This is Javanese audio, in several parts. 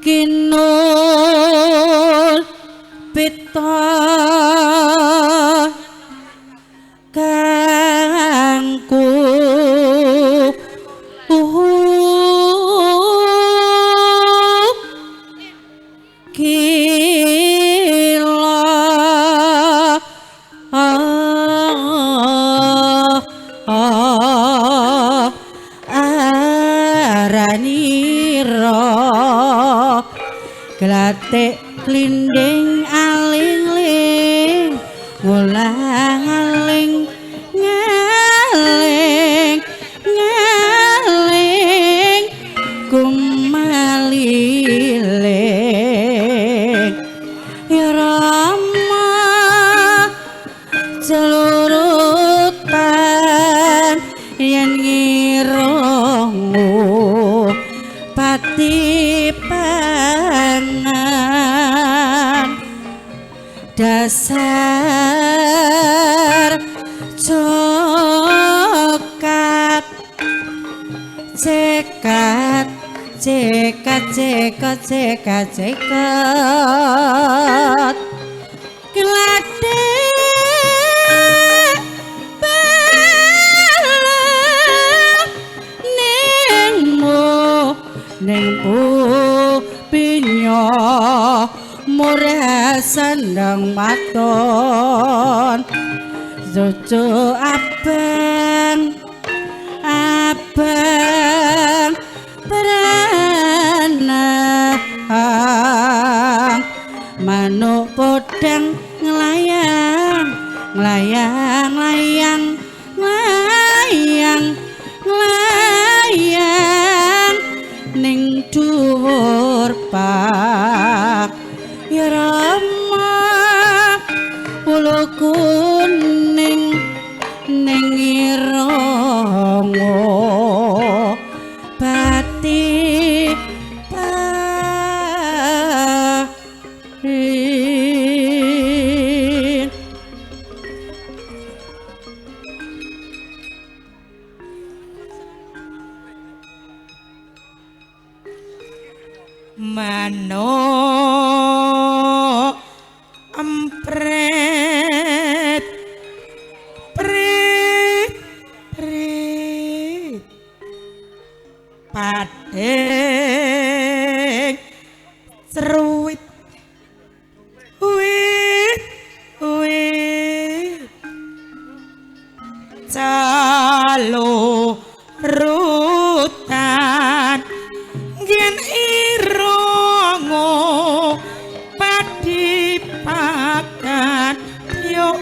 kinul pita kangku glatek klinding aling-ling ngulang-aling ngaling ngaling kumaliling ya Rama celurutan yen ngirongu pati dasar cokat cekat cekat cekat cekat cekat gladek bala nengmu pinyo murah sandang maton cucu abang abang beranang manuk podang nglayang nglayang nglayang nglayang nglayang ning dhuwur pak ya Rama ulu kuning ning irongo pati pahin manuk empret prit prit padeng seruit wit wit calo rutan gen irongo padi pakan yuk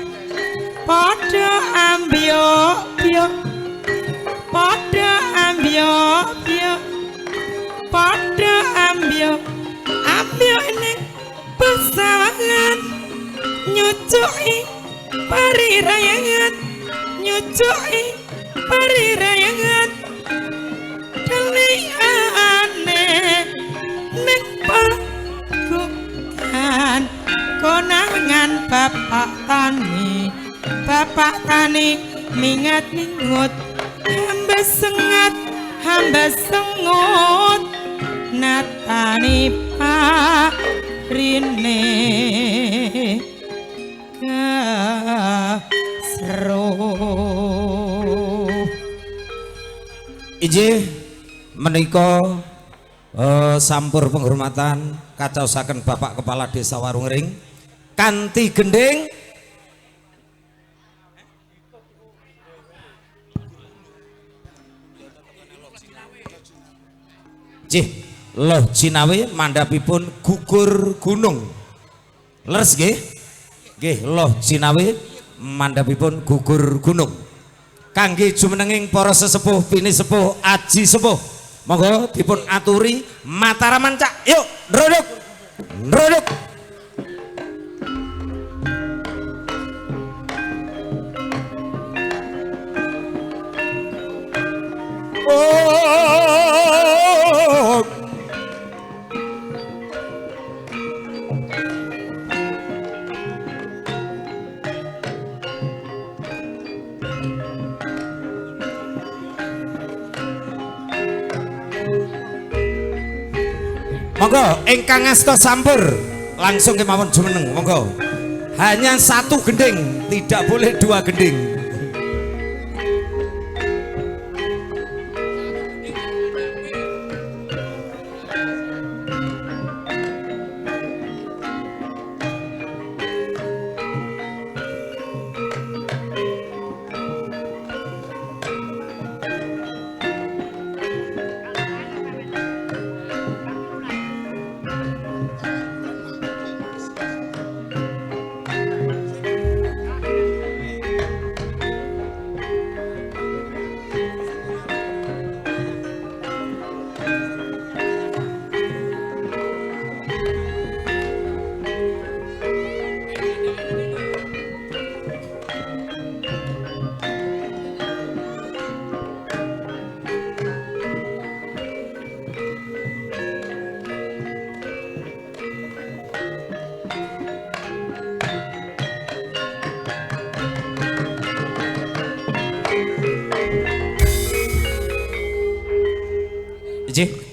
padha ambyo yuk padha ambyo yuk padha ambyo ambyo ning pesawangan nyucuki parirayangan nyucuki parirayangan deliane ning pagukan konangan bapak tani mingat mingut hamba sengut natani parine kasro Ije menika sampur penghormatan kacaosaken Bapak Kepala Desa Warungring kanthi gending Jih loh Cinawe mandhapipun gugur gunung leres nggih nggih loh Cinawe mandhapipun gugur gunung kangge jumenenging para sesepuh pini sepuh aji sepuh monggo dipun aturi Mataraman cak yuk ndrodok ndrodok Monggo ingkang ngasta sampur langsung kemawon jumeneng monggo. Hanya satu gending, tidak boleh dua gending.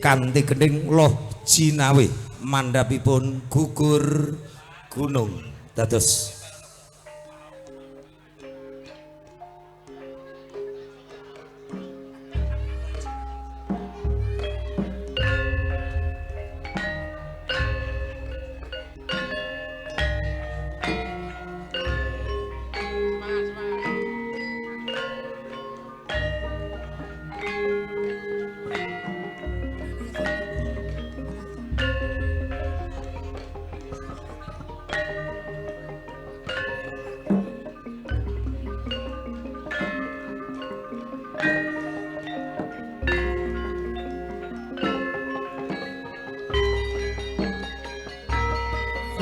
Kanthi gending loh Jinawe mandhapipun gugur gunung dados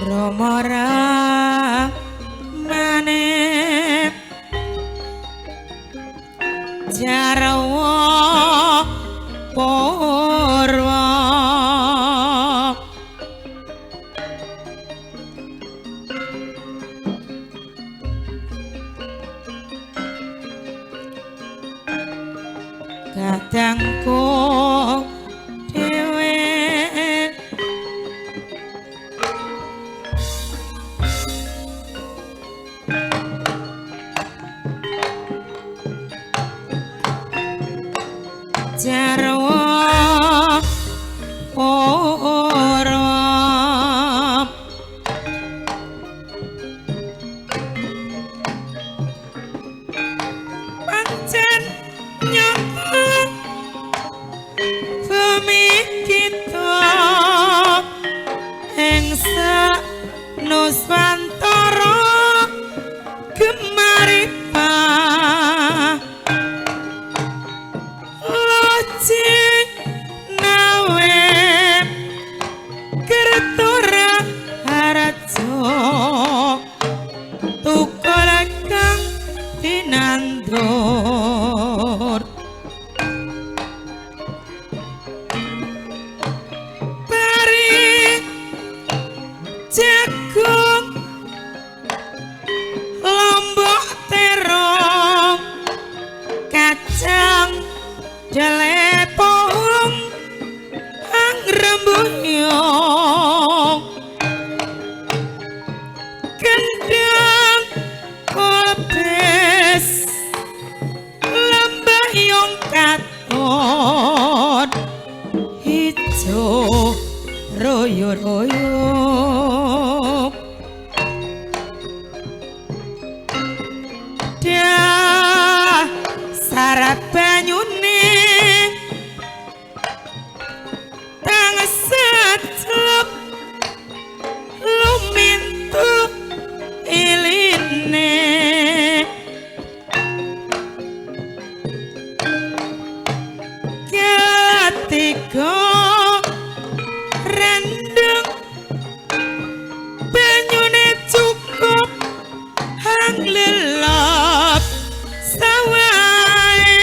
Romora maneh Jarwo Purwa kadangku dhewe Jarwo Purwa pancen nyata bumi kita ing Nuswantara Gemaripah Loji nawe Kertura Harajo tukul kang dinandur Pari jagung lombok terong kacang jalepong angrembuyung kendang kolbes lembayung katon hijau royo-royo dasar banyune tangesat lumintu iline ketika rendeng banyune cukup hang lelap sawae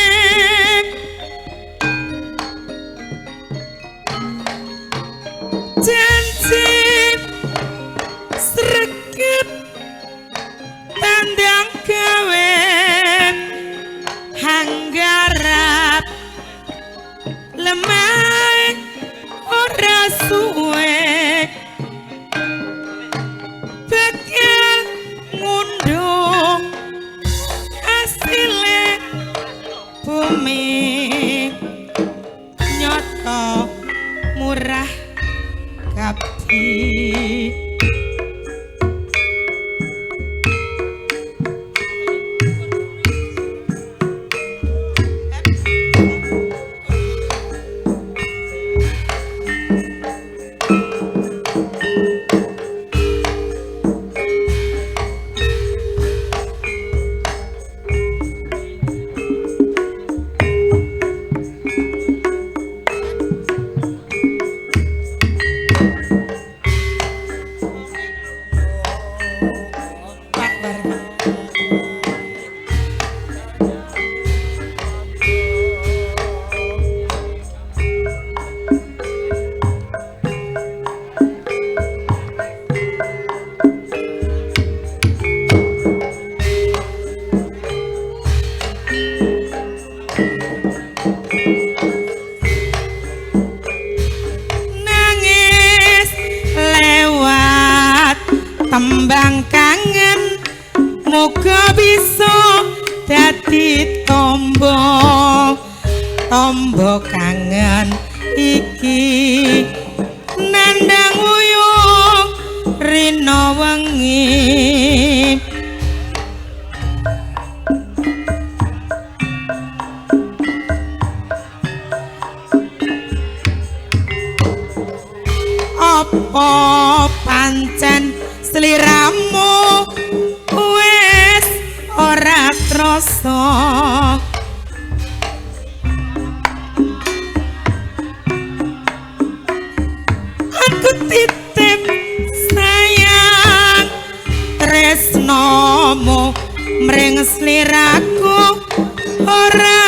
dadi tombo tombo kangen iki nandang uyung rina wengi apa pancen sliramu wis ora krasa aku titip sayang tresnomu mring sliraku ora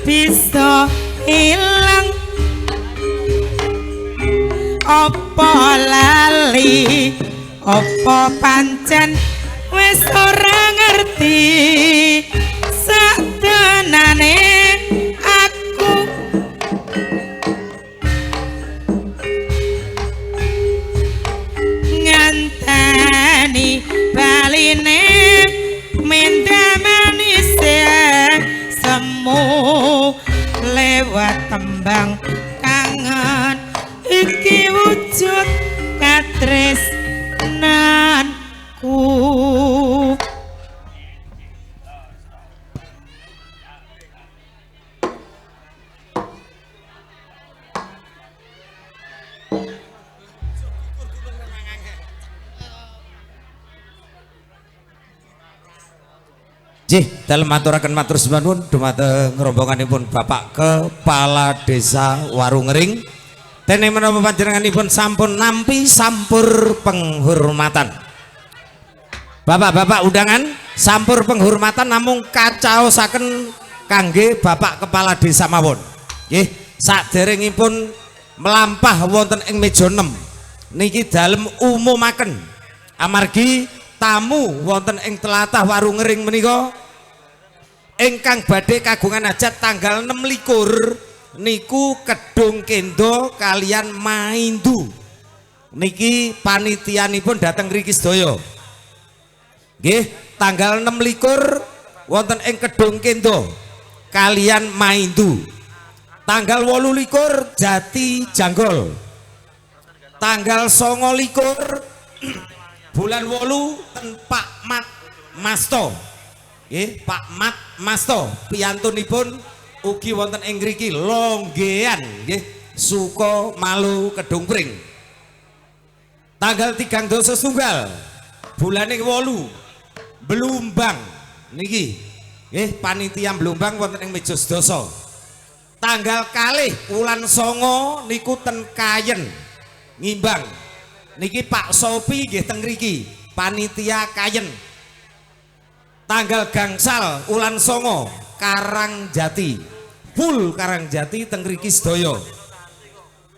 bisa ilang apa lali apa pancen wis ora ngerti sadenane aku nganteni baline minta manis semu lewat tembang kangen iki wujud katresnanku Jih, dalam maturaken matur sembahun dumateng rombonganipun Bapak Kepala Desa Warungering. Dene menapa panjenenganipun sampun nampi sampur penghormatan. Bapak-bapak undangan sampur penghormatan namung kacaosaken kangge Bapak Kepala Desa mawon. Nggih, saderengipun melampah wonten ing meja 6 niki dalem umumaken amargi tamu wonten ing tlatah Warungering menika ingkang badhe kagungan hajat tanggal 26 niku Kedung Kendo kalian Maindu niki panitianipun dateng mriki sedaya nggih tanggal 26 wonten ing Kedung Kendo kalian Maindu tanggal 28 Jati Janggol tanggal 29 bulan 8 ten Pak Mat Masto Pak Mat Masto piyantunipun ugi wonten ing ngriki longgean nggih Suko Malu Kedung Pring tanggal 3 doso setunggal bulane 8 Blumbang niki nggih panitia Blumbang wonten ing meja sedasa tanggal kalih wulan 9 niku ten Kayen Ngimbang niki Pak Sopi nggih teng mriki panitia Kayen tanggal gangsal ulan 9 Karangjati full Karangjati teng mriki sedaya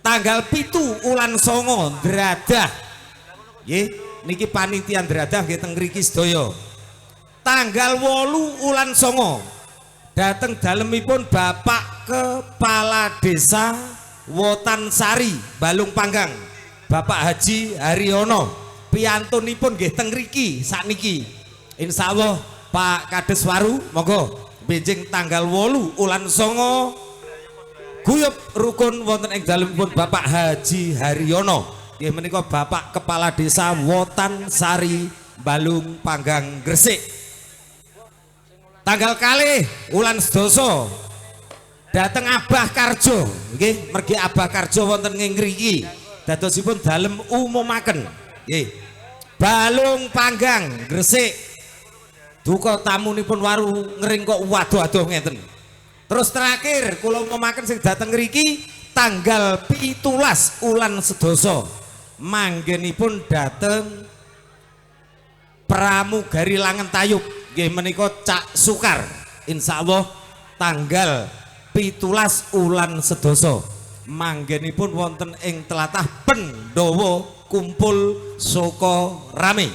tanggal 7 ulan 9 Dradah nggih niki panitia Dradah nggih teng mriki sedaya tanggal 8 ulan 9 dateng dalemipun Bapak Kepala Desa Wotansari Balung Panggang Bapak Haji Haryono piyantunipun nggih teng mriki sakniki insyaallah Pak Kades Waru monggo benjing tanggal 8 ulan 9 guyub rukun wonten ing dalemipun Bapak Haji Haryono nggih menika Bapak Kepala Desa Wotansari Balung Panggang Gresik tanggal kalih ulan sedasa dateng Abah Karjo nggih mergi Abah Karjo wonten ing ngriki dadosipun dalem umumaken nggih Balung Panggang Gresik duka tamunipun Warungering kok waduh-aduh ngeten terus terakhir kula umumaken sing dateng ngriki tanggal 17 ulan sedasa manggenipun dateng pramugari Langen Tayub nggih menika Cak Sukar insyaallah tanggal 17 ulan sedasa manggenipun wonten ing tlatah Pendowo kumpul Soko Rame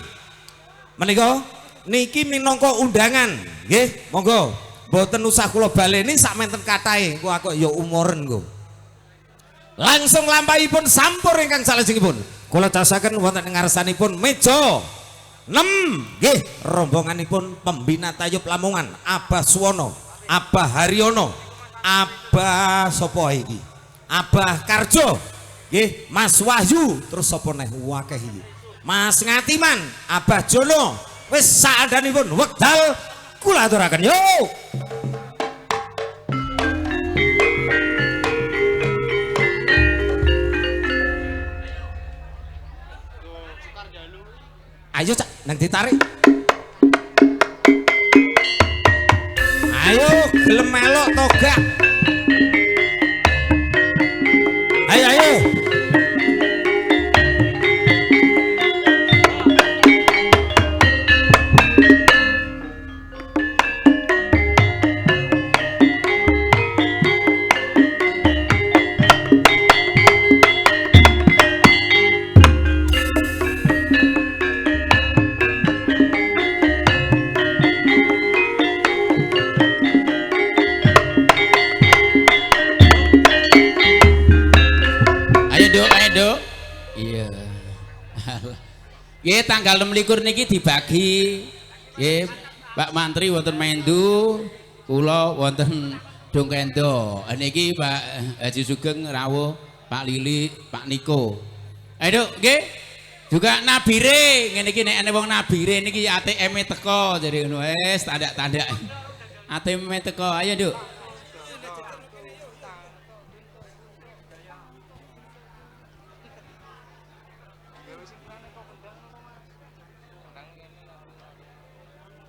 menika niki minangka undangan nggih monggo mboten usah kula baleni sakmenten kathahe engko aku ya umuren engko langsung lampahipun sampur ingkang salajengipun kula caosaken wonten ing ngarsanipun meja nggih rombonganipun pembina Tayub Lamongan Abah Suwono, Abah Haryono, Abah sapa iki? Abah Karjo, nggih Mas Wahyu, terus sapa neh wakeh iki? Mas Ngatiman, Abah Jono. Wis sadanipun wekdal kula aturaken yo. Ayo cak, nang ditarik. Ayo gelem melok toga. Ayo ayo. Iya. Nggih tanggal 26 niki dibagi. Nggih, Pak Mantri wonten Mendu, kula wonten Dongkendo. Niki Pak Haji Sugeng rawuh, Pak Lili, Pak Niko. Ayo, nggih. Juga nabire, ngene iki nek ana wong nabire niki ATM-e teko jadi ngono wis tanda-tanda. ATM-e teko. Ayo, Nduk.